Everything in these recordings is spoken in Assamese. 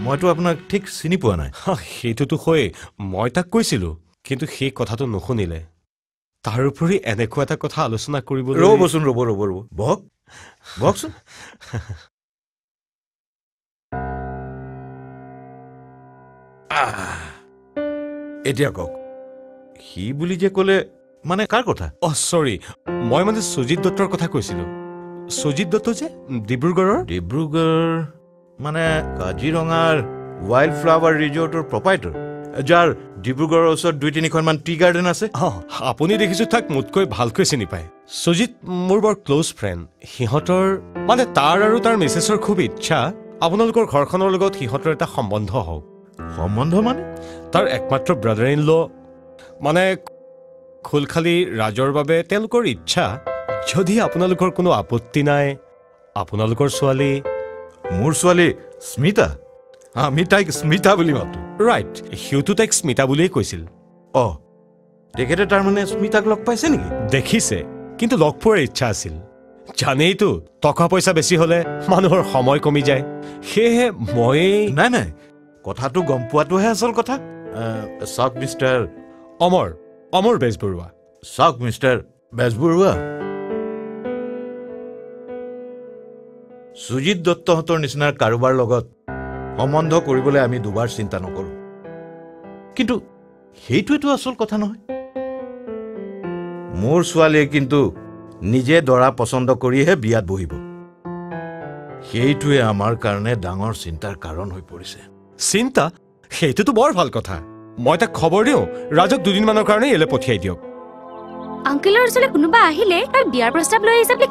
মইতো আপোনাক ঠিক চিনি পোৱা নাই সেইটোতো হয় মই তাক কৈছিলো কিন্তু সেই কথাটো নুশুনিলে তাৰ উপৰি এনেকুৱা এটা কথা আলোচনা কৰিবলৈ ৰ'বচোন ৰ'ব বহকচোন এতিয়া কওক সি বুলি যে ক'লে মানে কাৰ কথা চৰি মই মানে সুজিত দত্তৰ কথা কৈছিলো সুজিত দত্ত যে ডিব্ৰুগড়ৰ মানে কাজিৰঙাৰ ৱাইল্ড ফ্লাৱাৰ ৰিজৰ্টৰ প্ৰপাইটৰ যাৰ ডিব্ৰুগড়ৰ ওচৰত 2-3খনমান টি গাৰ্ডেন আছে আপুনি দেখিছো তাক মোতকৈ ভালকৈ চিনি পায় সুজিত মোৰ বৰ ক্ল'জ ফ্ৰেণ্ড সিহঁতৰ মানে তাৰ আৰু তাৰ মিছেছৰ খুব ইচ্ছা আপোনালোকৰ ঘৰখনৰ লগত সিহঁতৰ এটা সম্বন্ধ হওক সম্বন্ধ মানে তাৰ একমাত্ৰ ব্ৰাদাৰ ইন ল মানে খোলখালি ৰাজৰ বাবে তেওঁলোকৰ ইচ্ছা যদি আপোনালোকৰ কোনো আপত্তি নাই আপোনালোকৰ ছোৱালী মোৰ ছোৱালী স্মিতা আমি তাইক স্মিতা বুলি মাতো ৰাইট সিওতো তাইক স্মিতা বুলিয়ে কৈছিল তেখেতে তাৰমানে স্মিতাক লগ পাইছে নেকি দেখিছে কিন্তু লগ পোৱাৰ ইচ্ছা আছিল জানেইতো টকা পইচা বেছি হলে মানুহৰ সময় কমি যায় সেয়েহে মই নাই কথাটো গম পোৱাটোহে আচল কথা চাওক মিষ্টাৰ অমৰ বেজবৰুৱা চাওক মিষ্টাৰ বেজবৰুৱা সুজিত দত্তহঁতৰ নিচিনাৰ কাৰোবাৰ লগত সম্বন্ধ কৰিবলৈ আমি দুবাৰ চিন্তা নকৰো কিন্তু সেইটোৱেতো আচল কথা নহয় মোৰ ছোৱালীয়ে কিন্তু নিজে দৰা পছন্দ কৰিহে বিয়াত বহিব সেইটোৱে আমাৰ কাৰণে ডাঙৰ চিন্তাৰ কাৰণ হৈ পৰিছে চিন্তা সেইটোতো বৰ ভাল কথা মই তাক খবৰ দিওঁ ৰাজক দুদিনমানৰ কাৰণে এলে পঠিয়াই দিয়ক আংকেলৰ ওচৰলৈ কোনোবা আহিলে তাৰ বিয়াৰ প্ৰস্তাৱ লৈ আহিছে বুলি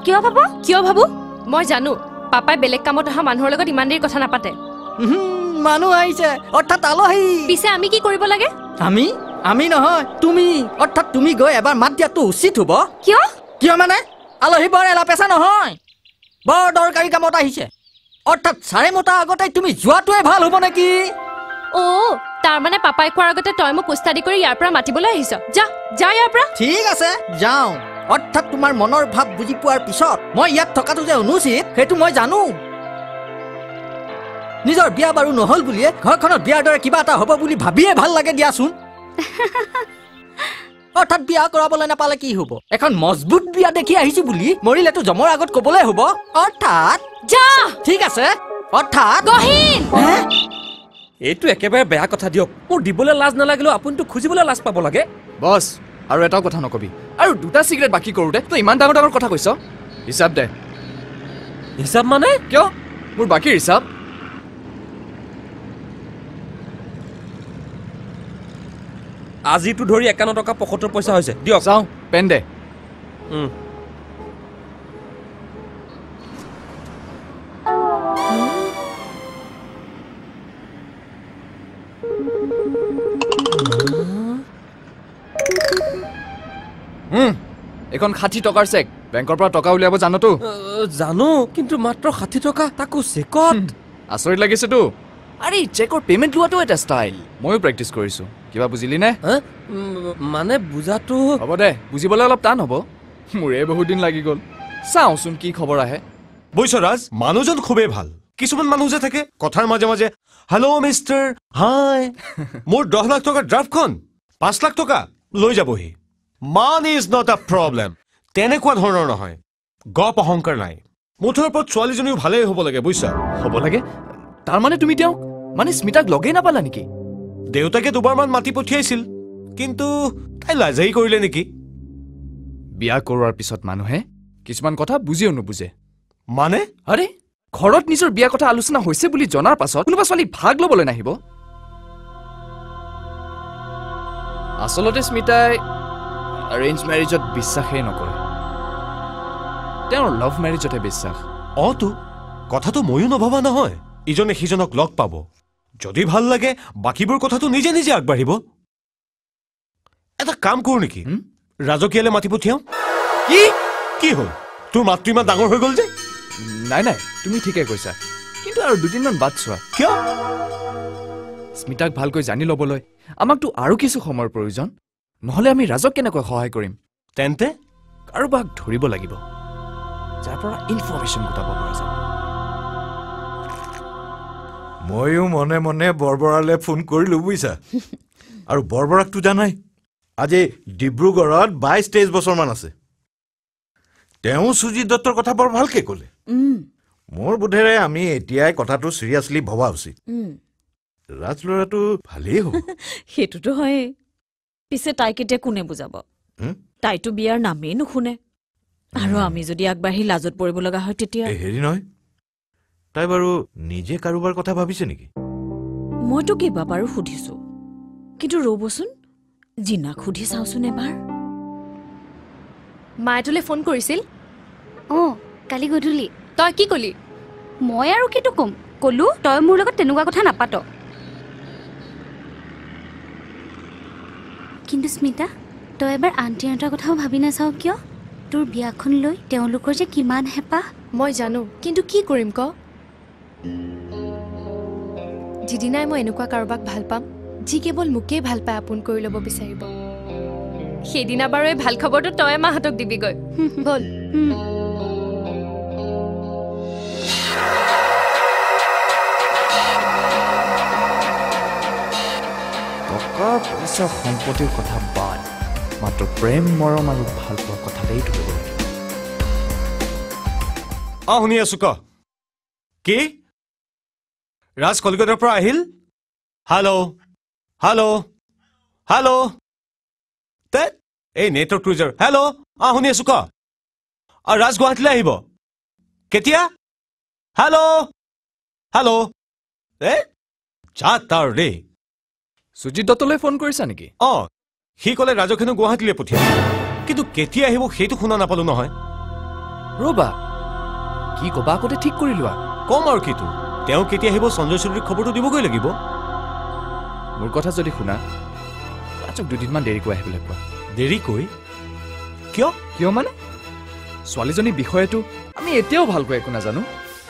কিয় ভাবো মই জানো পাপাই বেলেগ কামত অহা মানুহৰ লগত ইমান দেৰি কথা নাপাতে মানুহ আহিছে অৰ্থাৎ আলহী পিছে আমি কি কৰিব লাগে আমি নহয় তুমি অৰ্থাৎ তুমি গৈ এবাৰ মাত দিয়াটো উচিত হ'ব কিয় মানে আলহী বৰ এলা পেচা নহয় বৰ দৰকাৰী কামত আহিছে অৰ্থাৎ 4:30 আগতে তুমি যোৱাটোৱে ভাল হ'ব নেকি তাৰ মানে পাপাই কোৱাৰ আগতে তই মোক উস্তাদি কৰি ইয়াৰ পৰা মাতিবলৈ আহিছ যা ইয়াৰ পৰা ঠিক আছে যাওঁ অৰ্থাৎ তোমাৰ মনৰ ভাৱ বুজি পোৱাৰ পিছত মই ইয়াত থকাটো যে অনুচিত সেইটো মই জানো নিজৰ বিয়া বাৰু নহল বুলিয়ে ঘৰখনত বিয়াৰ দৰে কিবা এটা হ'ব বুলি ভাবিয়ে ভাল লাগে দিয়াচোন অৰ্থাৎ বিয়া কৰাবলৈ নাপালে কি হ'ব এখন মজবুত বিয়া দেখি আহিছো বুলি মৰিলেতো জমৰ আগত ক'বলৈ হ'ব অৰ্থাৎ যা ঠিক আছে অৰ্থাৎ গহীন এইটো একেবাৰে বেয়া কথা দিয়ক মোৰ দিবলৈ লাজ নালাগিলেও আপুনিতো খুজিবলৈ লাজ পাব লাগে বছ আৰু এটাও কথা নকবি আৰু 2টা চিগাৰেট বাকি কৰোঁতে তই ইমান ডাঙৰ কথা কৈছ হিচাপ দে হিচাপ মানে কিয় মোৰ বাকী হিচাপ আজিটো ধৰি 51 টকা 75 পইচা হৈছে দিয়ক চাওঁ পেন দে এখন 60 টকাৰ চেক বেংকৰ পৰা টকা উলিয়াব জানোতো জানো কিন্তু মাত্ৰ 60 টকা তাকো চেকত আচৰিত লাগিছেতো আৰে চেকৰ পেমেণ্ট লোৱাটো এটা ষ্টাইল ময়ো প্ৰেক্টিচ কৰিছো কিবা বুজিলি নে মানে বুজাটো হ'ব দে বুজিবলৈ অলপ টান হ'ব মোৰে বহুত দিন লাগি গ'ল চাওঁচোন কি খবৰ আহে বুজিছ ৰাজ মানুহজন খুবেই ভাল কিছুমান মানুহ যে থাকে কথাৰ মাজে মাজে হেল্ল' মিষ্টাৰ হাই মোৰ 10 লাখ টকাৰ ড্ৰাফ্টখন 5 লাখ টকা লৈ যাবহি মান ইজ নট আ প্ৰব্লেম তেনেকুৱা ধৰণৰ নহয় গপ অহংকাৰ নাই মুঠৰ ওপৰত ছোৱালীজনীও ভালেই হ'ব লাগে বুজিছা হ'ব লাগে তাৰমানে তুমি তেওঁক মানে স্মিতাক লগেই নাপালা নেকি দেউতাকে দুবাৰমান মাতি পঠিয়াইছিল কিন্তু তাই লাজাই কৰিলে নেকি বিয়া কৰোৱাৰ পিছত মানুহে কিছুমান কথা বুজিও নুবুজে মানে আৰে ঘৰত নিজৰ বিয়া কথা আলোচনা হৈছে বুলি জনাৰ পাছত কোনোবা ছোৱালী ভাগ ল'বলৈ নাহিব আচলতে স্মিতাই অৰেঞ্জ মেৰিজত বিশ্বাসেই নকৰে তেওঁৰ লাভ মেৰিজতহে বিশ্বাস তো কথাটো ময়ো নভবা নহয় ইজনে সিজনক লগ পাব যদি ভাল লাগে বাকীবোৰ কথাটো নিজে নিজে আগবাঢ়িব এটা কাম কৰো নেকি ৰাজকীয়ালে মাতি পঠিয়াও কি হ'ল তোৰ মাতটো ইমান ডাঙৰ হৈ গ'ল যে নাই তুমি ঠিকে কৈছা কিন্তু আৰু 2 দিনমান বাদ চোৱা কিয় স্মিতাক ভালকৈ জানি ল'বলৈ আমাকতো আৰু কিছু সময়ৰ প্ৰয়োজন নহলে আমি ৰাজক কেনেকৈ সহায় কৰিম তেন্তে কাৰোবাক ধৰিব লাগিব যাৰ পৰা ইনফৰমেশ্যন গোটাব পৰা যাব ময়ো মনে মনে বৰবৰালৈ ফোন কৰিলোঁ বুজিছা আৰু বৰবৰাকতো জানাই আজি ডিব্ৰুগড়ত 22-23 বছৰমান আছে তেওঁ সুজিত দত্তৰ কথা বৰ ভালকে ক'লে মোৰ বোধেৰে আমি এতিয়াই কথাটো চিৰিয়াছলি ভবা উচিত ৰাজ ল'ৰাটো ভালেই হ'ব সেইটোতো হয়েই পিছে তাইক এতিয়া কোনে বুজাব তাইতো বিয়াৰ নামেই নুশুনে আৰু আমি যদি আগবাঢ়ি লাজত পৰিব লগা হয় তেতিয়া হেৰি নহয় তাই বাৰু নিজে কাৰোবাৰ কথা ভাবিছে নেকি মইতো কেইবাবাৰো সুধিছো কিন্তু ৰ'বচোন জিনাক সুধি চাওচোন এবাৰ মায়ে তোলে ফোন কৰিছিল অঁ কালি গধূলি তই কি কলি মই আৰু কিটো ক'ম ক'লো তই মোৰ লগত তেনেকুৱা কথা নাপাত কিন্তু স্মিতা তই এবাৰ আণ্টিহঁতৰ কথাও ভাবি নাচাও কিয় তোৰ বিয়াখন লৈ তেওঁলোকৰ যে কিমান হেঁপাহ মই জানো কিন্তু কি কৰিম ক যিদিনাই মই এনেকুৱা কাৰোবাক ভাল পাম যি কেৱল মোকেই ভাল পাই আপোন কৰি ল'ব বিচাৰিব সেইদিনা বাৰু এই ভাল খবৰটো তই মাহঁতক দিবিগৈ ব'ল টকা পইচা সম্পত্তিৰ কথা বাদ মাত্ৰ প্ৰেম মৰম আৰু ভাল পোৱাৰ কথাতেই তুলিব লাগিব শুনি আছো ক কি ৰাজ কলিকতাৰ পৰা আহিল হেল্ল' হেল্ল' হেল্ল' তে এই নেটৱৰ্ক ক্ৰুজাৰ হেল্ল' শুনি আছো ক ৰাজ গুৱাহাটীলৈ আহিব কেতিয়া হেল্ল' হেল্ল' যা তাৰ দেই সুজিত দত্তলৈ ফোন কৰিছা নেকি সি ক'লে ৰাজক হেনো গুৱাহাটীলৈ পঠিয়াই কিন্তু কেতিয়া আহিব সেইটো শুনা নাপালো নহয় ৰবা কি কবা আগতে ঠিক কৰি লোৱা কম আৰু কিটো তেওঁ কেতিয়া আহিব সঞ্জয় চৌধুৰীক খবৰটো দিবগৈ লাগিব মোৰ কথা যদি শুনা ৰাজক দুদিনমান দেৰিকৈ আহিবলৈ কোৱা দেৰিকৈ কিয় কিয় মানে ছোৱালীজনীৰ বিষয়েতো আমি এতিয়াও ভালকৈ একো নাজানো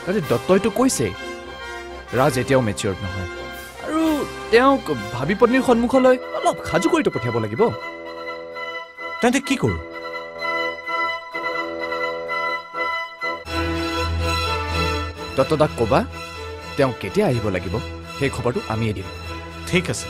তাতে দত্তইতো কৈছে ৰাজ এতিয়াও মেচিয়ৰ্ড নহয় আৰু তেওঁক ভাবি পত্নীৰ সন্মুখলৈ অলপ সাজু কৰিতো পঠিয়াব লাগিব তেন্তে কি কৰোঁ দত্তদাক ক'বা তেওঁ কেতিয়া আহিব লাগিব সেই খবৰটো আমিয়ে দিম ঠিক আছে